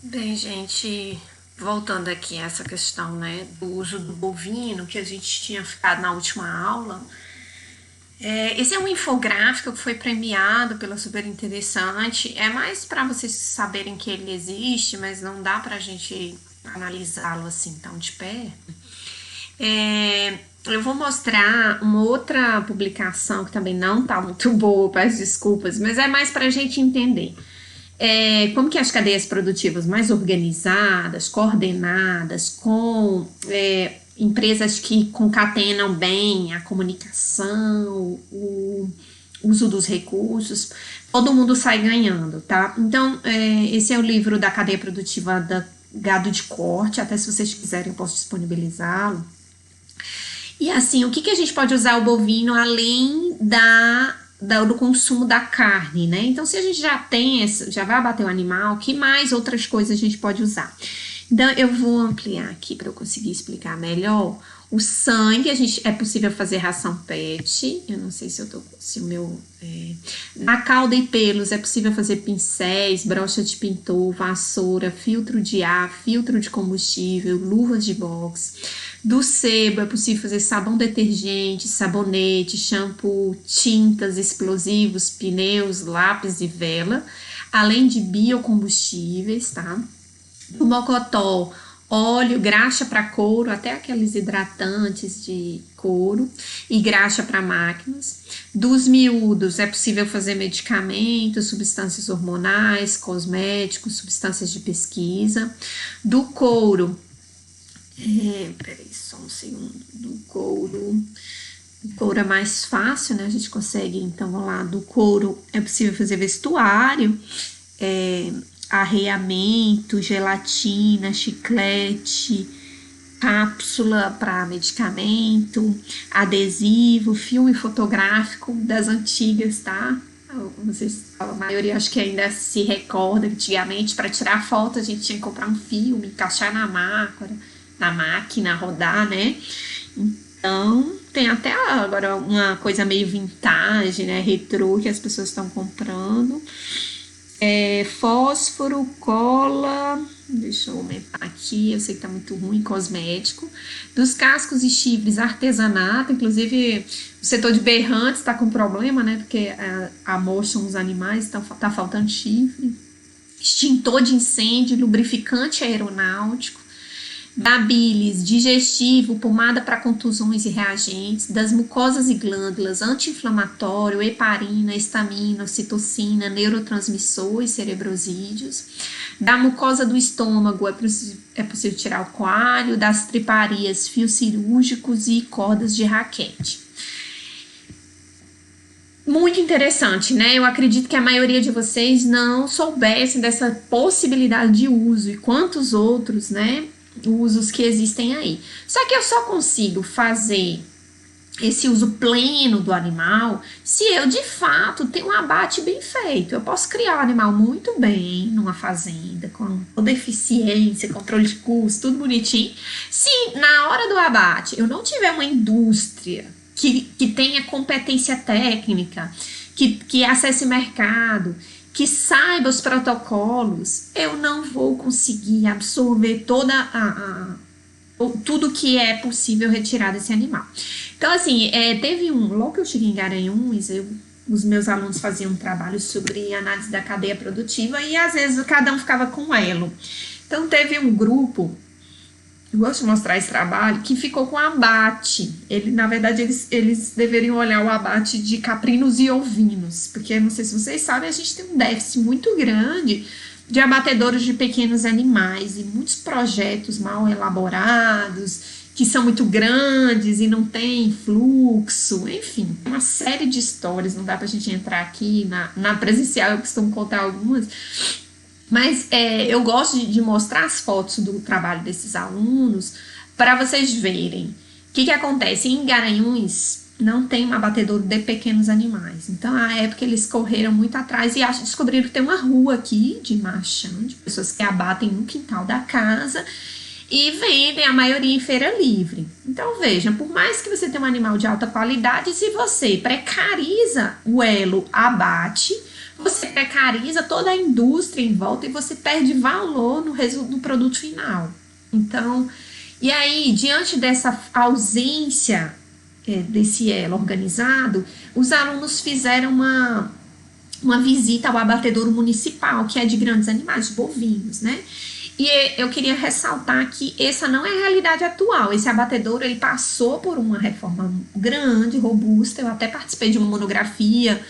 Bem, gente, voltando aqui a essa questão, né, do uso do bovino que a gente tinha ficado na última aula, esse é um infográfico que foi premiado pela Super Interessante. É mais para vocês saberem que ele existe, mas não dá para a gente analisá-lo assim tão de perto. Eu vou mostrar uma outra publicação que também não tá muito boa, peço desculpas, mas é mais para a gente entender. Como que as cadeias produtivas mais organizadas, coordenadas, com empresas que concatenam bem a comunicação, o uso dos recursos, todo mundo sai ganhando, tá? Então, esse é o livro da cadeia produtiva da gado de corte, até se vocês quiserem eu posso disponibilizá-lo. E assim, o que a gente pode usar o bovino além do consumo da carne, né? Então, se a gente já tem, já vai abater o animal, que mais outras coisas a gente pode usar? Então, eu vou ampliar aqui para eu conseguir explicar melhor. O sangue, é possível fazer ração PET. Eu não sei se o meu... Na cauda e pelos, é possível fazer pincéis, brocha de pintor, vassoura, filtro de ar, filtro de combustível, luvas de boxe. Do sebo, é possível fazer sabão detergente, sabonete, shampoo, tintas, explosivos, pneus, lápis e vela, além de biocombustíveis, tá? Do mocotó, óleo, graxa para couro, até aqueles hidratantes de couro e graxa para máquinas. Dos miúdos é possível fazer medicamentos, substâncias hormonais, cosméticos, substâncias de pesquisa. Do couro, peraí só um segundo, do couro... O couro é mais fácil, né? A gente consegue, então, vamos lá, do couro é possível fazer vestuário, arreamento, gelatina, chiclete, cápsula para medicamento, adesivo, filme fotográfico das antigas, tá? Vocês, a maioria acho que ainda se recorda que antigamente para tirar foto a gente tinha que comprar um filme, encaixar na máquina, rodar, né? Então, tem até agora uma coisa meio vintage, né? Retrô que as pessoas estão comprando. Fósforo, cola, deixa eu aumentar aqui, eu sei que tá muito ruim, cosmético. Dos cascos e chifres, artesanato, inclusive o setor de berrantes tá com problema, né? Porque amostam os animais, então tá faltando chifre. Extintor de incêndio, lubrificante aeronáutico. Da bilis, digestivo, pomada para contusões e reagentes, das mucosas e glândulas, anti-inflamatório, heparina, estamina, ocitocina, neurotransmissor e cerebrosídeos. Da mucosa do estômago é possível tirar o coalho, das triparias, fios cirúrgicos e cordas de raquete. Muito interessante, né? Eu acredito que a maioria de vocês não soubessem dessa possibilidade de uso e quantos outros, né? Usos que existem aí. Só que eu só consigo fazer esse uso pleno do animal se eu de fato tenho um abate bem feito. Eu posso criar o animal muito bem numa fazenda, com toda eficiência, controle de custo, tudo bonitinho. Se na hora do abate eu não tiver uma indústria que tenha competência técnica, que acesse mercado, que saiba os protocolos, eu não vou conseguir absorver tudo que é possível retirar desse animal. Então, assim, logo que eu cheguei em Garanhuns, os meus alunos faziam um trabalho sobre análise da cadeia produtiva e, às vezes, cada um ficava com um elo. Então, teve um grupo, eu gosto de mostrar esse trabalho, que ficou com abate. Na verdade, eles deveriam olhar o abate de caprinos e ovinos, porque, não sei se vocês sabem, a gente tem um déficit muito grande de abatedouros de pequenos animais e muitos projetos mal elaborados, que são muito grandes e não tem fluxo, enfim, uma série de histórias, não dá pra gente entrar aqui na presencial, eu costumo contar algumas. Mas eu gosto de mostrar as fotos do trabalho desses alunos para vocês verem. O que acontece? Em Garanhuns não tem um abatedouro de pequenos animais. Então, na época, eles correram muito atrás e descobriram que tem uma rua aqui de marchand, de pessoas que abatem no quintal da casa e vendem a maioria em feira livre. Então, veja, por mais que você tenha um animal de alta qualidade, se você precariza o elo abate, você precariza toda a indústria em volta e você perde valor no produto final. Então, e aí, diante dessa ausência desse elo organizado, os alunos fizeram uma visita ao abatedouro municipal, que é de grandes animais, de bovinos, né? E eu queria ressaltar que essa não é a realidade atual. Esse abatedouro, ele passou por uma reforma grande, robusta. Eu até participei de uma monografia,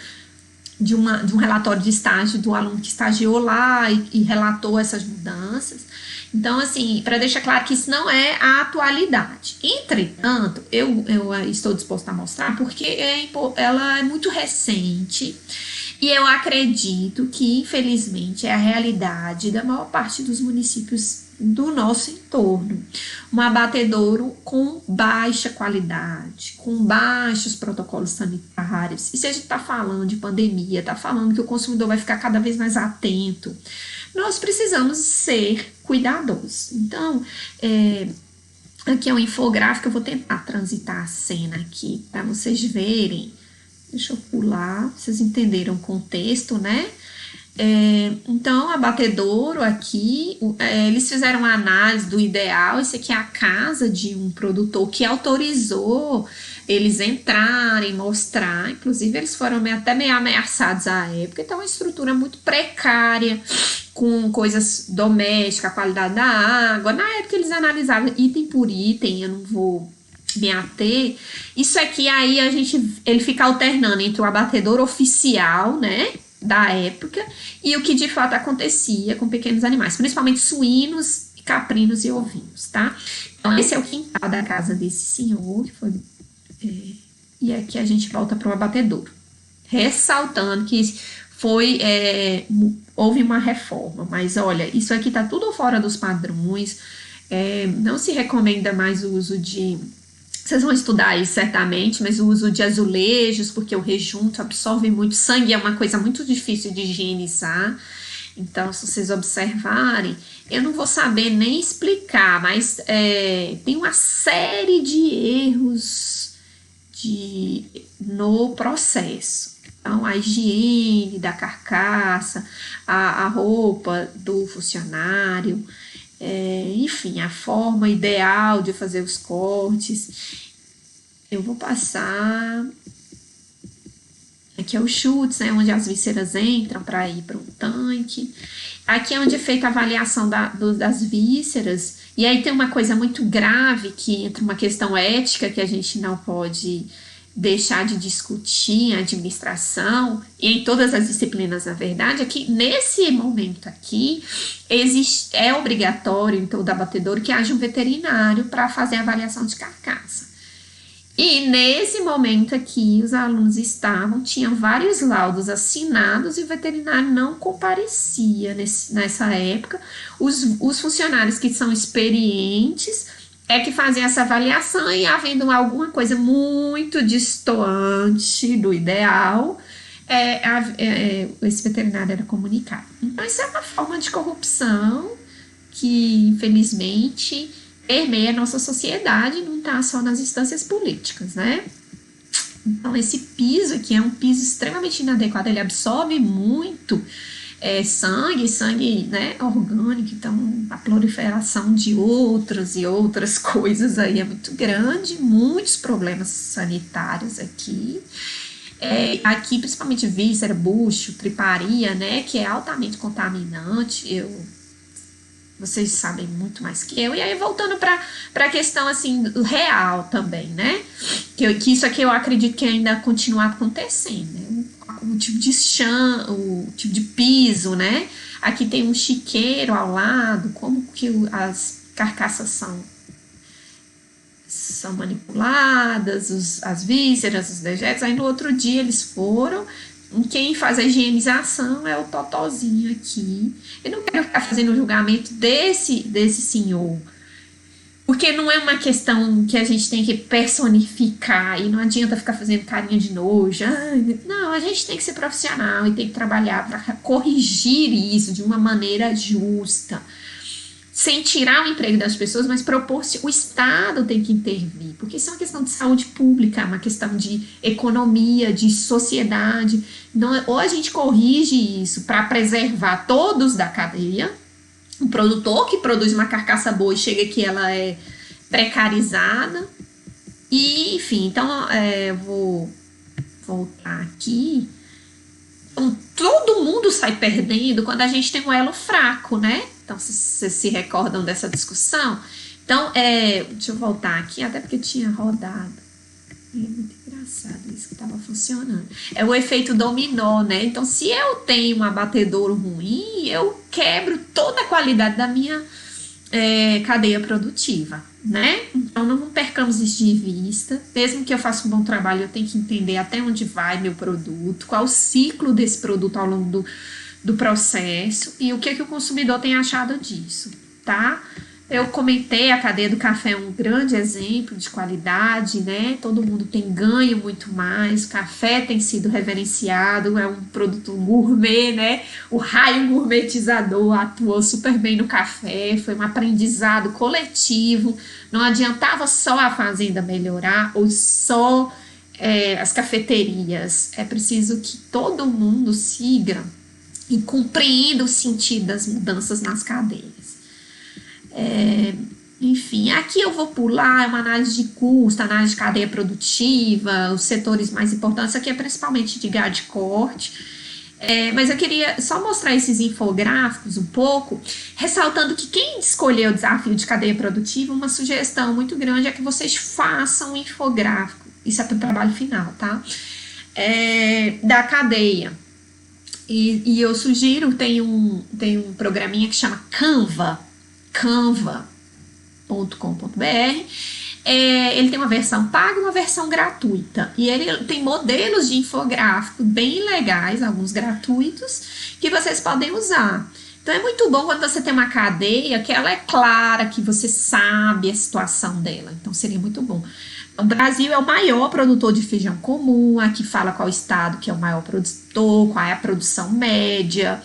de um relatório de estágio do aluno que estagiou lá e relatou essas mudanças. Então, assim, para deixar claro que isso não é a atualidade. Entretanto, eu estou disposta a mostrar porque ela é muito recente. E eu acredito que, infelizmente, é a realidade da maior parte dos municípios do nosso entorno. Um abatedouro com baixa qualidade, com baixos protocolos sanitários. E se a gente está falando de pandemia, está falando que o consumidor vai ficar cada vez mais atento, nós precisamos ser cuidadosos. Então, aqui é um infográfico, eu vou tentar transitar a cena aqui para vocês verem. Deixa eu pular, vocês entenderam o contexto, né? Então, abatedouro aqui, eles fizeram uma análise do ideal. Isso aqui é a casa de um produtor que autorizou eles entrarem, mostrar. Inclusive, eles foram até meio ameaçados à época. Então, uma estrutura muito precária, com coisas domésticas, a qualidade da água. Na época, eles analisavam item por item, eu não vou me ater. Isso aqui aí ele fica alternando entre o abatedouro oficial, né, da época, e o que de fato acontecia com pequenos animais, principalmente suínos, caprinos e ovinos, tá? Então esse é o quintal da casa desse senhor, que foi, e aqui a gente volta para o abatedouro, ressaltando que houve uma reforma, mas olha, isso aqui tá tudo fora dos padrões, não se recomenda mais o uso de... Vocês vão estudar isso certamente, mas o uso de azulejos, porque o rejunto absorve muito sangue, é uma coisa muito difícil de higienizar. Então, se vocês observarem, eu não vou saber nem explicar, mas tem uma série de erros no processo. Então, a higiene da carcaça, a roupa do funcionário... enfim, a forma ideal de fazer os cortes. Eu vou passar aqui é o chutes, né, onde as vísceras entram para ir para um tanque. Aqui é onde é feita a avaliação das vísceras. E aí tem uma coisa muito grave que entra uma questão ética que a gente não pode deixar de discutir em administração e em todas as disciplinas, na verdade, é que nesse momento aqui é obrigatório em todo abatedouro que haja um veterinário para fazer a avaliação de carcaça. E nesse momento aqui os alunos tinham vários laudos assinados e o veterinário não comparecia nessa época. Os funcionários que são experientes que fazem essa avaliação e, havendo alguma coisa muito distoante do ideal, esse veterinário era comunicado. Então, isso é uma forma de corrupção que, infelizmente, permeia a nossa sociedade, não está só nas instâncias políticas, né? Então, esse piso aqui é um piso extremamente inadequado, ele absorve muito sangue, né, orgânico, então a proliferação de outras coisas aí é muito grande, muitos problemas sanitários aqui. Aqui, principalmente víscera, bucho, triparia, né, que é altamente contaminante, vocês sabem muito mais que eu. E aí, voltando para a questão, assim, real também, né, que isso aqui eu acredito que ainda continua acontecendo, né, o tipo de chão, o tipo de piso, né, aqui tem um chiqueiro ao lado, como que as carcaças são manipuladas, as vísceras, os dejetos. Aí no outro dia eles foram, quem faz a higienização é o totozinho aqui. Eu não quero ficar fazendo julgamento desse senhor, porque não é uma questão que a gente tem que personificar e não adianta ficar fazendo carinha de nojo. Não, a gente tem que ser profissional e tem que trabalhar para corrigir isso de uma maneira justa. sem tirar o emprego das pessoas, mas o Estado tem que intervir, porque isso é uma questão de saúde pública, é uma questão de economia, de sociedade. Então, ou a gente corrige isso para preservar todos da cadeia, o produtor que produz uma carcaça boa e chega que ela é precarizada, e enfim, então vou voltar aqui. Então, todo mundo sai perdendo quando a gente tem um elo fraco, né? Então, vocês se recordam dessa discussão? Então, deixa eu voltar aqui, até porque tinha rodado. É muito engraçado isso que estava funcionando. É o efeito dominó, né? Então, se eu tenho um abatedouro ruim, eu quebro toda a qualidade da minha cadeia produtiva, né? Então, não percamos isso de vista. Mesmo que eu faça um bom trabalho, eu tenho que entender até onde vai meu produto, qual o ciclo desse produto ao longo do processo e o que o consumidor tem achado disso, tá? Eu comentei, a cadeia do café é um grande exemplo de qualidade, né? Todo mundo tem ganho muito mais, o café tem sido reverenciado, é um produto gourmet, né? O raio gourmetizador atuou super bem no café, foi um aprendizado coletivo, não adiantava só a fazenda melhorar ou só as cafeterias, é preciso que todo mundo siga e compreenda o sentido das mudanças nas cadeias. Enfim, aqui eu vou pular, é uma análise de custo, análise de cadeia produtiva, os setores mais importantes, aqui é principalmente de gado de corte, mas eu queria só mostrar esses infográficos um pouco, ressaltando que quem escolheu o desafio de cadeia produtiva, uma sugestão muito grande é que vocês façam um infográfico, isso é para o trabalho final, tá? Da cadeia. E eu sugiro, tem um programinha que chama canva.com.br. Ele tem uma versão paga e uma versão gratuita. E ele tem modelos de infográfico bem legais, alguns gratuitos, que vocês podem usar. Então é muito bom quando você tem uma cadeia que ela é clara, que você sabe a situação dela. Então seria muito bom. O Brasil é o maior produtor de feijão comum, aqui fala qual estado que é o maior produtor, qual é a produção média,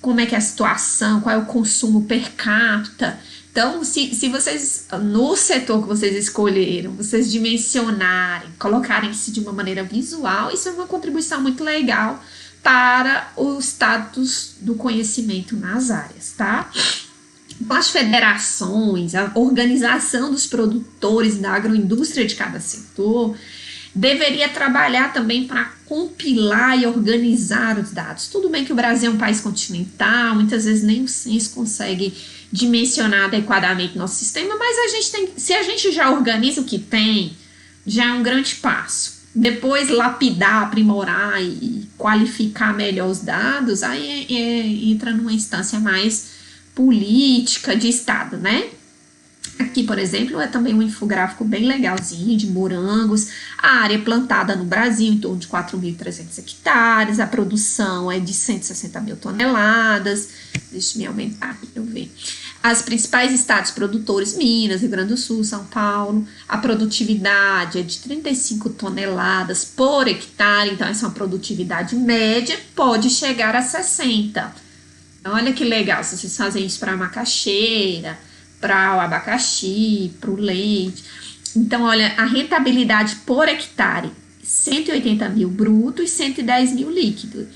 como é que é a situação, qual é o consumo per capita. Então, se vocês, no setor que vocês escolheram, vocês dimensionarem, colocarem-se de uma maneira visual, isso é uma contribuição muito legal para o status do conhecimento nas áreas, tá? As federações, a organização dos produtores da agroindústria de cada setor deveria trabalhar também para compilar e organizar os dados. Tudo bem que o Brasil é um país continental, muitas vezes nem o censo consegue dimensionar adequadamente nosso sistema, mas se a gente já organiza o que tem, já é um grande passo. Depois lapidar, aprimorar e qualificar melhor os dados, aí entra numa instância mais política de estado, né? Aqui, por exemplo, é também um infográfico bem legalzinho de morangos, a área plantada no Brasil em torno de 4.300 hectares, a produção é de 160 mil toneladas, deixa eu me aumentar aqui para eu ver. As principais estados produtores, Minas, Rio Grande do Sul, São Paulo, a produtividade é de 35 toneladas por hectare, então essa é uma produtividade média, pode chegar a 60. Olha que legal, se vocês fazem isso para a macaxeira, para o abacaxi, para o leite. Então, olha, a rentabilidade por hectare, 180 mil bruto e 110 mil líquido.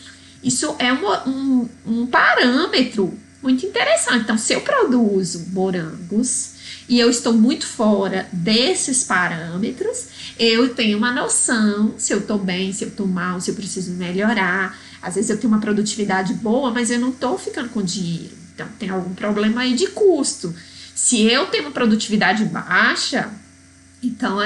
Isso é um parâmetro muito interessante. Então, se eu produzo morangos e eu estou muito fora desses parâmetros, eu tenho uma noção se eu estou bem, se eu estou mal, se eu preciso melhorar. Às vezes eu tenho uma produtividade boa, mas eu não estou ficando com dinheiro. Então, tem algum problema aí de custo. Se eu tenho uma produtividade baixa, então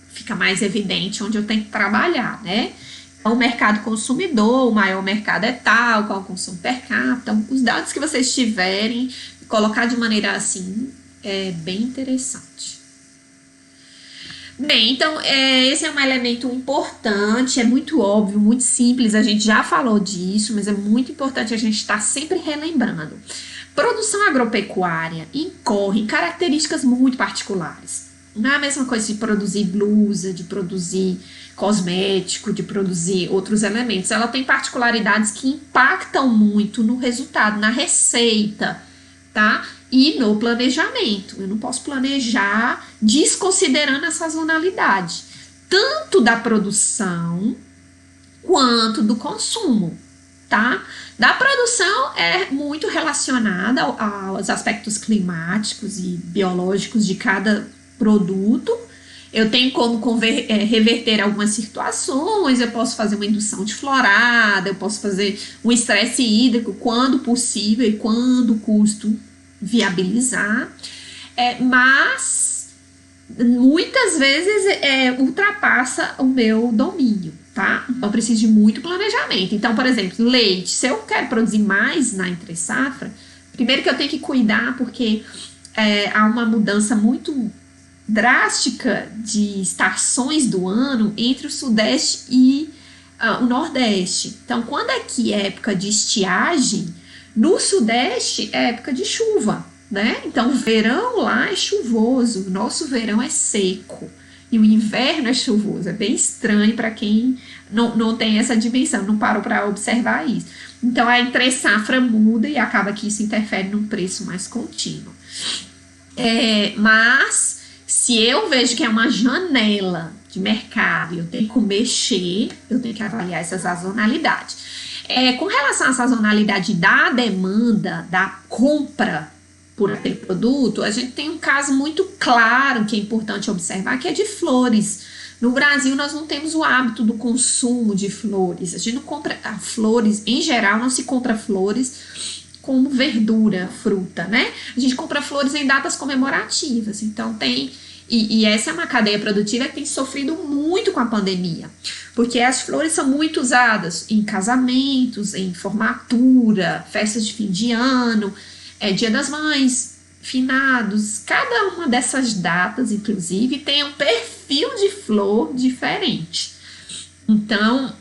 fica mais evidente onde eu tenho que trabalhar, né? Então, o mercado consumidor, o maior mercado é tal, qual é o consumo per capita. Então, os dados que vocês tiverem, colocar de maneira assim, é bem interessante. Bem, então, esse é um elemento importante, é muito óbvio, muito simples, a gente já falou disso, mas é muito importante a gente estar sempre relembrando. Produção agropecuária incorre em características muito particulares. Não é a mesma coisa de produzir blusa, de produzir cosmético, de produzir outros elementos. Ela tem particularidades que impactam muito no resultado, na receita, tá? E no planejamento. Eu não posso planejar desconsiderando a sazonalidade, tanto da produção quanto do consumo, tá? Da produção é muito relacionada aos aspectos climáticos e biológicos de cada produto. Eu tenho como reverter algumas situações, eu posso fazer uma indução de florada, eu posso fazer um estresse hídrico quando possível e quando o custo viabilizar, mas muitas vezes ultrapassa o meu domínio, tá? Então eu preciso de muito planejamento. Então, por exemplo, leite, se eu quero produzir mais na entre safra, primeiro que eu tenho que cuidar porque há uma mudança muito drástica de estações do ano entre o Sudeste e o Nordeste. Então, quando aqui é época de estiagem, no Sudeste é época de chuva, né? Então, o verão lá é chuvoso, o nosso verão é seco e o inverno é chuvoso. É bem estranho para quem não tem essa dimensão, não parou para observar isso. Então, a entre safra muda e acaba que isso interfere num preço mais contínuo. Mas se eu vejo que é uma janela de mercado e eu tenho que mexer, eu tenho que avaliar essa sazonalidade. Com relação à sazonalidade da demanda, da compra por aquele produto, a gente tem um caso muito claro que é importante observar, que é de flores. No Brasil, nós não temos o hábito do consumo de flores. A gente não compra flores, em geral, não se compra flores como verdura, fruta, né? A gente compra flores em datas comemorativas. Então, e essa é uma cadeia produtiva que tem sofrido muito com a pandemia, porque as flores são muito usadas em casamentos, em formatura, festas de fim de ano, Dia das Mães, finados. Cada uma dessas datas, inclusive, tem um perfil de flor diferente. Então,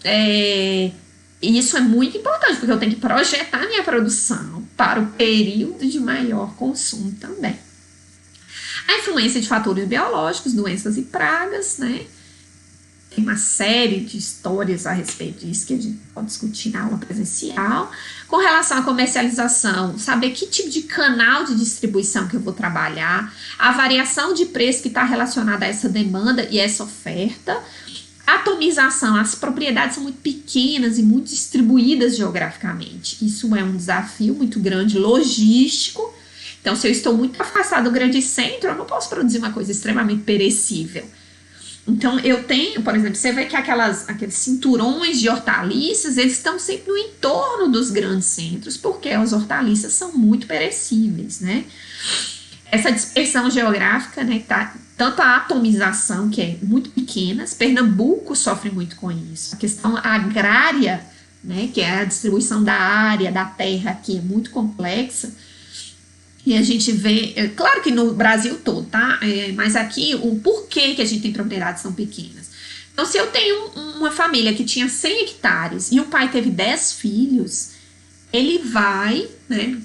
isso é muito importante, porque eu tenho que projetar minha produção para o período de maior consumo também. A influência de fatores biológicos, doenças e pragas, né? Tem uma série de histórias a respeito disso que a gente pode discutir na aula presencial. Com relação à comercialização, saber que tipo de canal de distribuição que eu vou trabalhar, a variação de preço que está relacionada a essa demanda e essa oferta, atomização, as propriedades são muito pequenas e muito distribuídas geograficamente. Isso é um desafio muito grande, logístico. Então, se eu estou muito afastado do grande centro, eu não posso produzir uma coisa extremamente perecível. Então, eu tenho, por exemplo, você vê que aqueles cinturões de hortaliças, eles estão sempre no entorno dos grandes centros, porque as hortaliças são muito perecíveis, né? Essa dispersão geográfica, né, tanto a atomização, que é muito pequena, Pernambuco sofre muito com isso. A questão agrária, né, que é a distribuição da área, da terra aqui, é muito complexa. E a gente vê, claro que no Brasil todo, tá? Mas aqui, o porquê que a gente tem propriedades tão pequenas. Então, se eu tenho uma família que tinha 100 hectares e o pai teve 10 filhos, ele vai, né,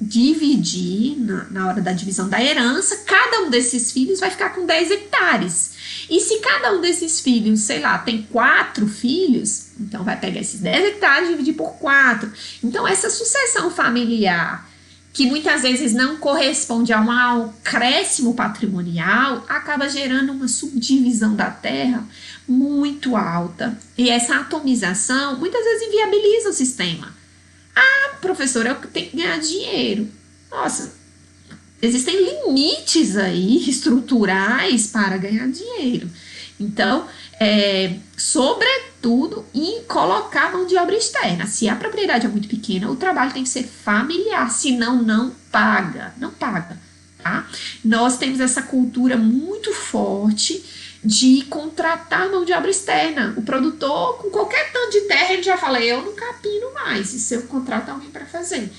dividir, na hora da divisão da herança, cada um desses filhos vai ficar com 10 hectares. E se cada um desses filhos, sei lá, tem 4 filhos, então vai pegar esses 10 hectares e dividir por 4. Então, essa sucessão familiar, que muitas vezes não corresponde a um acréscimo patrimonial, acaba gerando uma subdivisão da terra muito alta. E essa atomização muitas vezes inviabiliza o sistema. Ah, professora, eu tenho que ganhar dinheiro. Nossa, existem limites aí estruturais para ganhar dinheiro. Então, sobretudo em colocar mão de obra externa. Se a propriedade é muito pequena, o trabalho tem que ser familiar, senão não paga. Não paga, tá? Nós temos essa cultura muito forte de contratar mão de obra externa. O produtor, com qualquer tanto de terra, ele já fala, eu não capino mais, e se eu contrato alguém para fazer.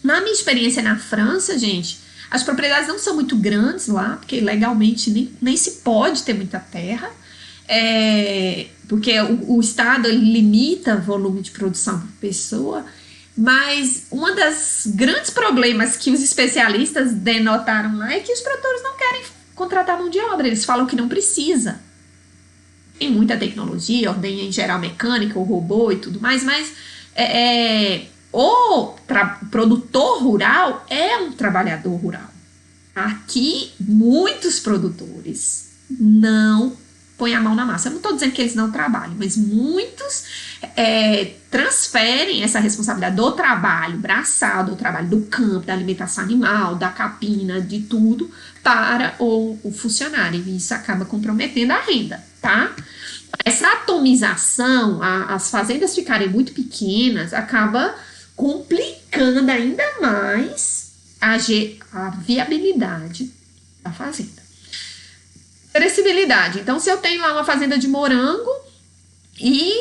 Na minha experiência na França, gente, as propriedades não são muito grandes lá, porque legalmente nem se pode ter muita terra, porque o Estado limita o volume de produção por pessoa, mas um dos grandes problemas que os especialistas denotaram lá é que os produtores não querem contratar mão de obra, eles falam que não precisa. Tem muita tecnologia, ordenha em geral mecânica, o robô e tudo mais, mas O produtor rural é um trabalhador rural. Aqui, muitos produtores não põem a mão na massa. Eu não estou dizendo que eles não trabalham, mas muitos transferem essa responsabilidade do trabalho braçal, do trabalho do campo, da alimentação animal, da capina, de tudo, para o funcionário. E isso acaba comprometendo a renda, tá? Essa atomização, as fazendas ficarem muito pequenas, acaba complicando ainda mais a viabilidade da fazenda. Perecibilidade. Então, se eu tenho lá uma fazenda de morango e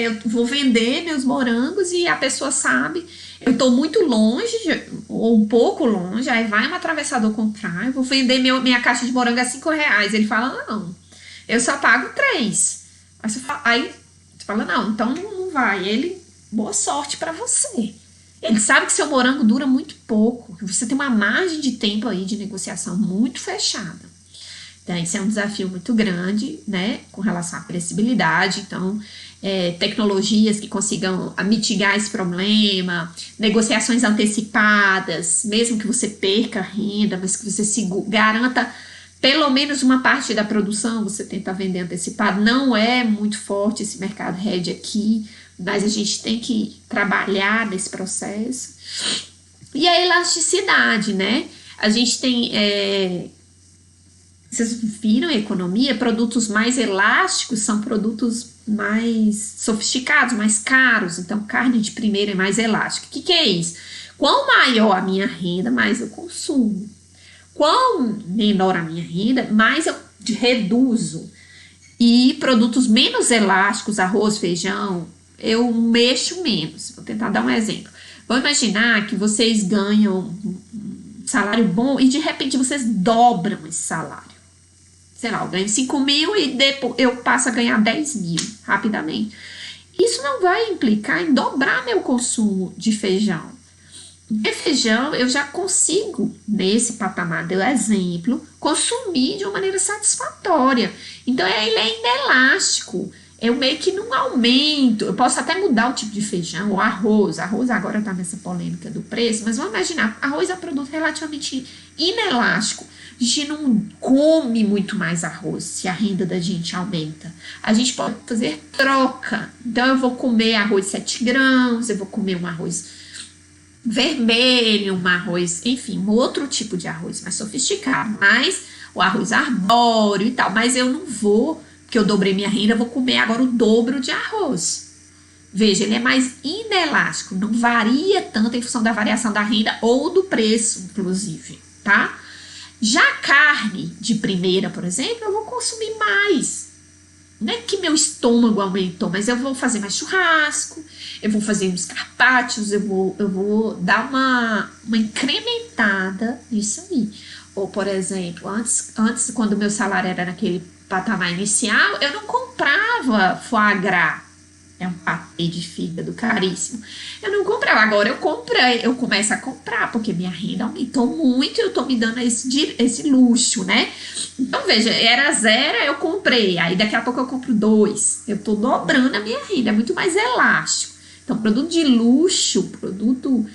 eu vou vender meus morangos e a pessoa sabe, eu estou muito longe, ou um pouco longe, aí vai um atravessador comprar, eu vou vender minha caixa de morango a R$5. Ele fala, não, eu só pago 3. Aí você fala, não, então não vai. Ele, boa sorte para você. Ele sabe que seu morango dura muito pouco, que você tem uma margem de tempo aí de negociação muito fechada. Então, esse é um desafio muito grande, né, com relação à precibilidade. Então, tecnologias que consigam mitigar esse problema, negociações antecipadas, mesmo que você perca a renda, mas que você garanta pelo menos uma parte da produção, você tenta vender antecipado. Não é muito forte esse mercado RED aqui, mas a gente tem que trabalhar nesse processo. E a elasticidade, né? A gente tem... vocês viram a economia? Produtos mais elásticos são produtos mais sofisticados, mais caros. Então, carne de primeira é mais elástica. O que é isso? Quanto maior a minha renda, mais eu consumo. Quanto menor a minha renda, mais eu reduzo. E produtos menos elásticos, arroz, feijão, eu mexo menos. Vou tentar dar um exemplo. Vamos imaginar que vocês ganham um salário bom e de repente vocês dobram esse salário. Sei lá, eu ganho 5 mil e depois eu passo a ganhar 10 mil rapidamente. Isso não vai implicar em dobrar meu consumo de feijão. E feijão eu já consigo, nesse patamar do exemplo, consumir de uma maneira satisfatória. Então ele é inelástico. Eu meio que não aumento. Eu posso até mudar o tipo de feijão, ou arroz. Arroz agora está nessa polêmica do preço, mas vamos imaginar, arroz é um produto relativamente inelástico. A gente não come muito mais arroz se a renda da gente aumenta. A gente pode fazer troca. Então eu vou comer arroz 7 grãos, eu vou comer um arroz vermelho, um arroz, enfim, um outro tipo de arroz mais sofisticado, mas o arroz arbóreo e tal. Mas eu não vou, porque eu dobrei minha renda, eu vou comer agora o dobro de arroz. Veja, ele é mais inelástico, não varia tanto em função da variação da renda ou do preço, inclusive, tá? Já carne de primeira, por exemplo, eu vou consumir mais. Não é que meu estômago aumentou, mas eu vou fazer mais churrasco, eu vou fazer uns carpaccios, eu vou dar uma incrementada nisso aí. Ou, por exemplo, antes, quando o meu salário era naquele patamar inicial, eu não comprava foie gras. É um patê de fígado caríssimo. Eu não comprava, agora eu começo a comprar, porque minha renda aumentou muito e eu tô me dando esse luxo, né? Então, veja, era 0, eu comprei, aí daqui a pouco eu compro 2. Eu tô dobrando a minha renda, é muito mais elástico. Então, produto de luxo, produto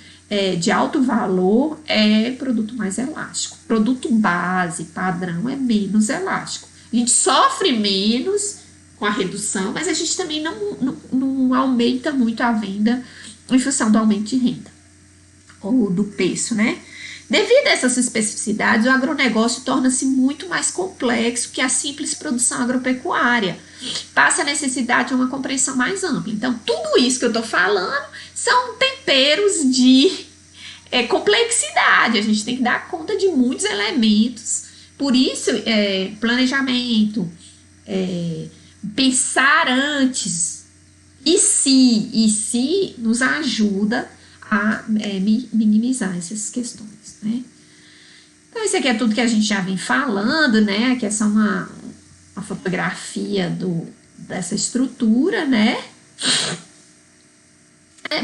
de alto valor é produto mais elástico. Produto base, padrão, é menos elástico. A gente sofre menos com a redução, mas a gente também não aumenta muito a venda em função do aumento de renda ou do preço, né? Devido a essas especificidades, o agronegócio torna-se muito mais complexo que a simples produção agropecuária. Passa a necessidade de uma compreensão mais ampla. Então, tudo isso que eu estou falando são temperos de complexidade. A gente tem que dar conta de muitos elementos. Por isso, planejamento, pensar antes, e se nos ajuda a minimizar essas questões, né? Então, isso aqui é tudo que a gente já vem falando, né? Aqui é só uma fotografia dessa estrutura, né?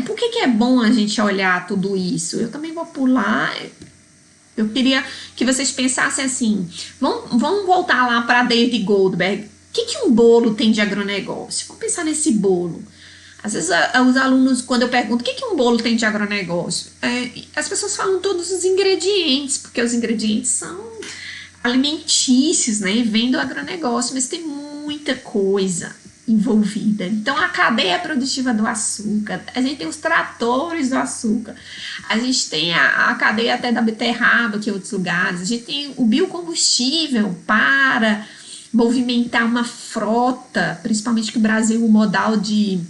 Por que é bom a gente olhar tudo isso? Eu também vou pular. Eu queria que vocês pensassem assim, vamos voltar lá para David Goldberg. O que um bolo tem de agronegócio? Vamos pensar nesse bolo. Às vezes os alunos, quando eu pergunto o que um bolo tem de agronegócio, as pessoas falam todos os ingredientes, porque os ingredientes são alimentícios, né? Vem do agronegócio, mas tem muita coisa envolvida. Então, a cadeia produtiva do açúcar, a gente tem os tratores do açúcar, a gente tem a cadeia até da beterraba, que em outros lugares, a gente tem o biocombustível para movimentar uma frota, principalmente que o Brasil, o modal de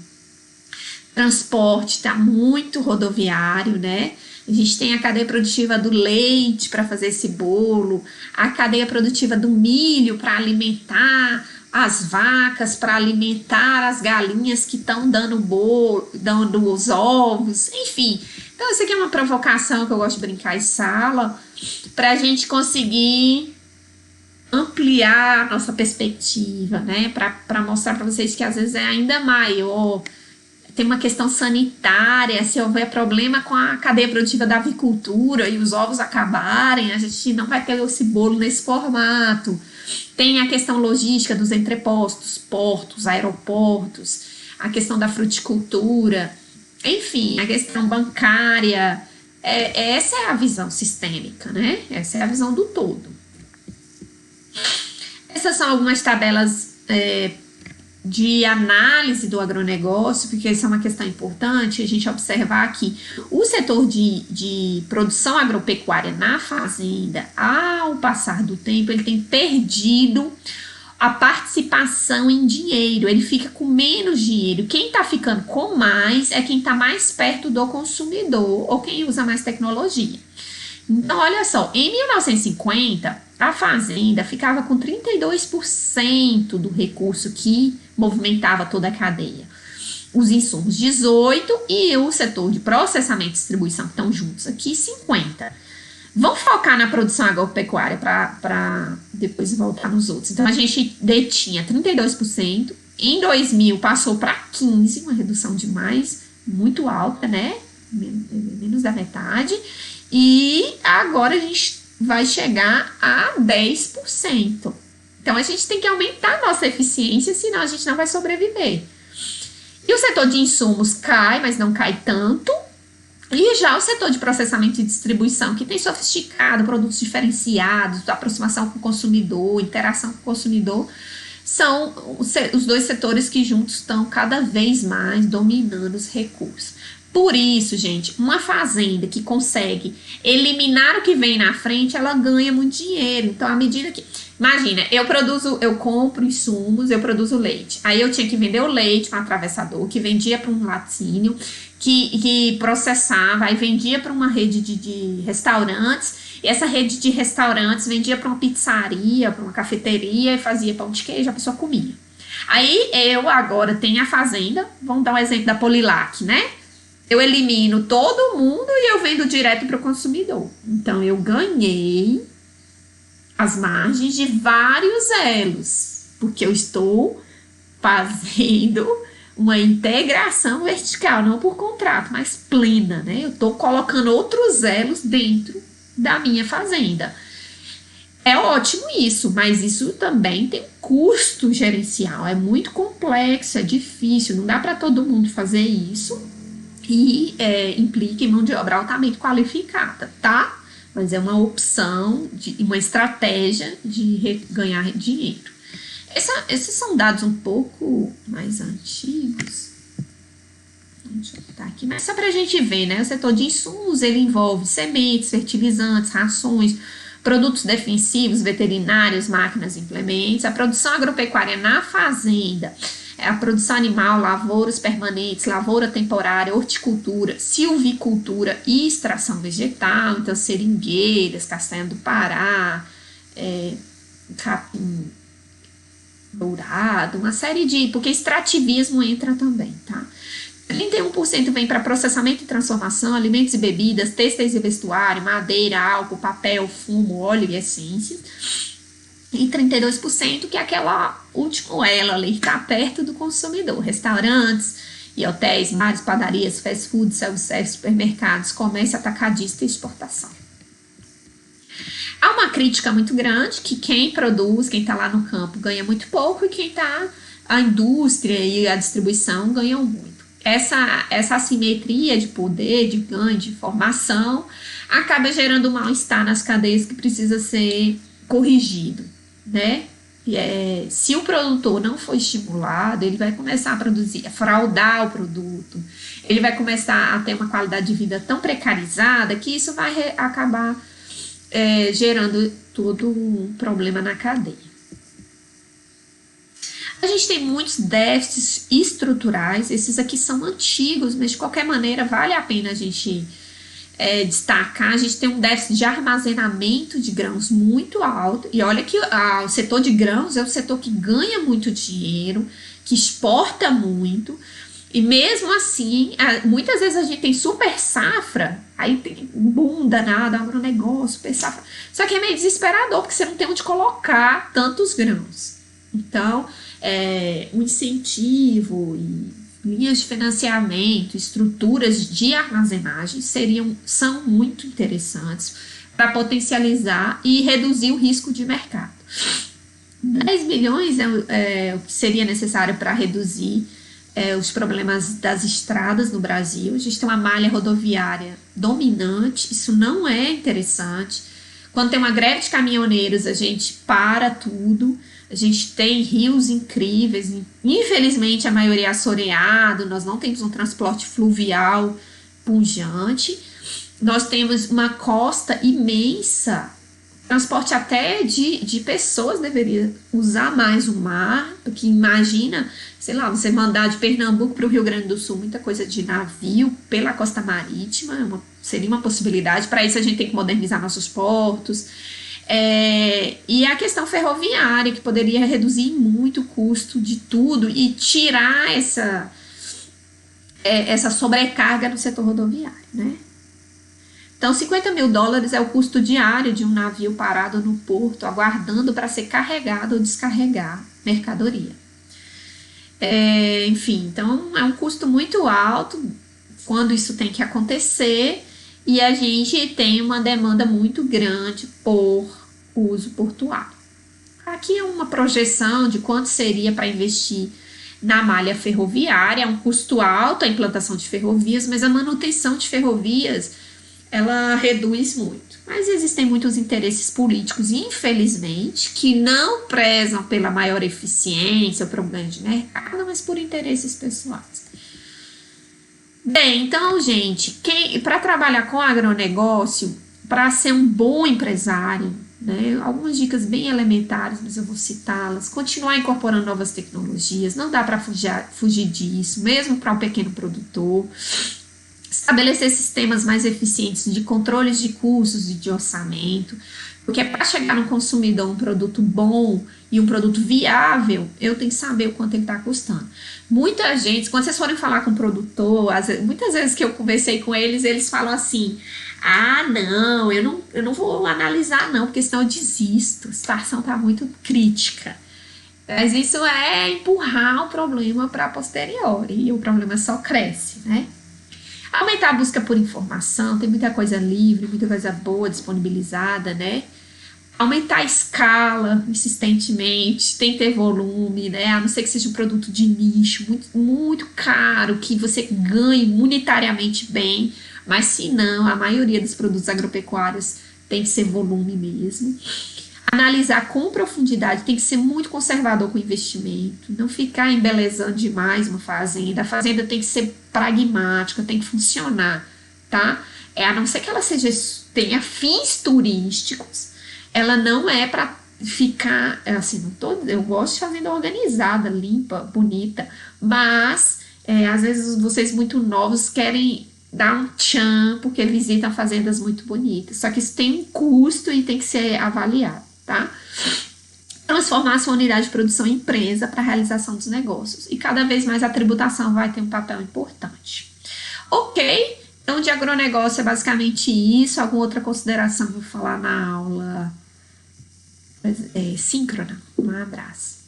transporte está muito rodoviário, né? A gente tem a cadeia produtiva do leite para fazer esse bolo, a cadeia produtiva do milho para alimentar as vacas, para alimentar as galinhas que estão dando bolo, dando os ovos, enfim. Então, isso aqui é uma provocação que eu gosto de brincar em sala, para a gente conseguir ampliar a nossa perspectiva, né? Para mostrar para vocês que às vezes é ainda maior. Tem uma questão sanitária, se houver problema com a cadeia produtiva da avicultura e os ovos acabarem, a gente não vai ter esse bolo nesse formato. Tem a questão logística dos entrepostos, portos, aeroportos, a questão da fruticultura, enfim, a questão bancária. Essa é a visão sistêmica, né? Essa é a visão do todo. Essas são algumas tabelas de análise do agronegócio, porque isso é uma questão importante, a gente observar que o setor de produção agropecuária na fazenda, ao passar do tempo, ele tem perdido a participação em dinheiro, ele fica com menos dinheiro. Quem está ficando com mais é quem está mais perto do consumidor ou quem usa mais tecnologia. Então, olha só, em 1950, a fazenda ficava com 32% do recurso que movimentava toda a cadeia. Os insumos, 18%, e o setor de processamento e distribuição, que estão juntos aqui, 50%. Vamos focar na produção agropecuária para depois voltar nos outros. Então, a gente detinha 32%, em 2000 passou para 15%, uma redução demais, muito alta, né? Menos da metade. E agora a gente vai chegar a 10%. Então, a gente tem que aumentar a nossa eficiência, senão a gente não vai sobreviver. E o setor de insumos cai, mas não cai tanto. E já o setor de processamento e distribuição, que tem sofisticado, produtos diferenciados, aproximação com o consumidor, interação com o consumidor, são os dois setores que juntos estão cada vez mais dominando os recursos. Por isso, gente, uma fazenda que consegue eliminar o que vem na frente, ela ganha muito dinheiro. Então, à medida que... Imagina, eu compro insumos, eu produzo leite. Aí eu tinha que vender o leite para um atravessador, que vendia para um laticínio, que processava, aí vendia para uma rede de restaurantes, e essa rede de restaurantes vendia para uma pizzaria, para uma cafeteria, e fazia pão de queijo, a pessoa comia. Aí eu agora tenho a fazenda, vamos dar um exemplo da Polilac, né? Eu elimino todo mundo e eu vendo direto para o consumidor. Então, eu ganhei as margens de vários elos, porque eu estou fazendo uma integração vertical, não por contrato, mas plena, né? Eu estou colocando outros elos dentro da minha fazenda. É ótimo isso, mas isso também tem um custo gerencial, é muito complexo, é difícil, não dá para todo mundo fazer isso. E implica em mão de obra altamente qualificada, tá? Mas é uma opção, uma estratégia de ganhar dinheiro. Esses são dados um pouco mais antigos. Deixa eu botar aqui, mas só pra gente ver, né? O setor de insumos, ele envolve sementes, fertilizantes, rações, produtos defensivos, veterinários, máquinas e implementos. A produção agropecuária na fazenda é a produção animal, lavouras permanentes, lavoura temporária, horticultura, silvicultura e extração vegetal, então seringueiras, castanha do Pará, capim dourado, uma série de... porque extrativismo entra também, tá? 31% vem para processamento e transformação, alimentos e bebidas, têxteis e vestuário, madeira, álcool, papel, fumo, óleo e essências. E 32% que é aquela última ela ali, que está perto do consumidor. Restaurantes e hotéis, bares, padarias, fast food, self-service, supermercados, comércio atacadista e exportação. Há uma crítica muito grande que quem produz, quem está lá no campo ganha muito pouco e quem está, a indústria e a distribuição ganham muito. essa assimetria de poder, de ganho, de informação, acaba gerando um mal-estar nas cadeias que precisa ser corrigido, né? Se o produtor não for estimulado, ele vai começar a produzir, a fraudar o produto, ele vai começar a ter uma qualidade de vida tão precarizada que isso vai acabar gerando todo um problema na cadeia. A gente tem muitos déficits estruturais, esses aqui são antigos, mas de qualquer maneira vale a pena a gente destacar. A gente tem um déficit de armazenamento de grãos muito alto, e olha que o setor de grãos é o setor que ganha muito dinheiro, que exporta muito, e mesmo assim, muitas vezes a gente tem super safra, aí tem boom danado, agronegócio, super safra, só que é meio desesperador, porque você não tem onde colocar tantos grãos. Então, um incentivo e linhas de financiamento, estruturas de armazenagem são muito interessantes para potencializar e reduzir o risco de mercado. 10 bilhões é o que seria necessário para reduzir os problemas das estradas no Brasil. A gente tem uma malha rodoviária dominante, isso não é interessante. Quando tem uma greve de caminhoneiros, a gente para tudo. A gente tem rios incríveis, infelizmente a maioria é assoreado, nós não temos um transporte fluvial pujante, nós temos uma costa imensa, transporte até de pessoas deveria usar mais o mar, porque imagina, sei lá, você mandar de Pernambuco para o Rio Grande do Sul, muita coisa de navio pela costa marítima, seria uma possibilidade. Para isso a gente tem que modernizar nossos portos. E a questão ferroviária, que poderia reduzir muito o custo de tudo e tirar essa sobrecarga no setor rodoviário, né? Então, $50 mil é o custo diário de um navio parado no porto, aguardando para ser carregado ou descarregar mercadoria. Enfim, então é um custo muito alto quando isso tem que acontecer, e a gente tem uma demanda muito grande por uso portuário. Aqui é uma projeção de quanto seria para investir na malha ferroviária. É um custo alto a implantação de ferrovias, mas a manutenção de ferrovias ela reduz muito. Mas existem muitos interesses políticos, infelizmente, que não prezam pela maior eficiência, pelo ganho de mercado, mas por interesses pessoais. Bem, então, gente, para trabalhar com agronegócio, para ser um bom empresário, né, algumas dicas bem elementares, mas eu vou citá-las. Continuar incorporando novas tecnologias, não dá para fugir disso, mesmo para um pequeno produtor. Estabelecer sistemas mais eficientes de controles de custos e de orçamento, porque para chegar no consumidor um produto bom e um produto viável, eu tenho que saber o quanto ele está custando. Muita gente, quando vocês forem falar com o produtor, muitas vezes que eu conversei com eles, eles falam assim: não, eu não vou analisar não, porque senão eu desisto, a situação está muito crítica. Mas isso é empurrar o problema para posteriori, e o problema só cresce, né? Aumentar a busca por informação, tem muita coisa livre, muita coisa boa disponibilizada, né? Aumentar a escala insistentemente, tem que ter volume, né? A não ser que seja um produto de nicho, muito, muito caro, que você ganhe monetariamente bem, mas se não, a maioria dos produtos agropecuários tem que ser volume mesmo. Analisar com profundidade, tem que ser muito conservador com o investimento, não ficar embelezando demais uma fazenda. A fazenda tem que ser pragmática, tem que funcionar, tá? A não ser que ela tenha fins turísticos, ela não é para ficar, assim, eu gosto de fazenda organizada, limpa, bonita, mas às vezes vocês muito novos querem dar um tchan porque visitam fazendas muito bonitas, só que isso tem um custo e tem que ser avaliado, tá? Transformar a sua unidade de produção em empresa para a realização dos negócios, e cada vez mais a tributação vai ter um papel importante. Ok, então de agronegócio é basicamente isso. Alguma outra consideração que eu vou falar na aula síncrona? Um abraço.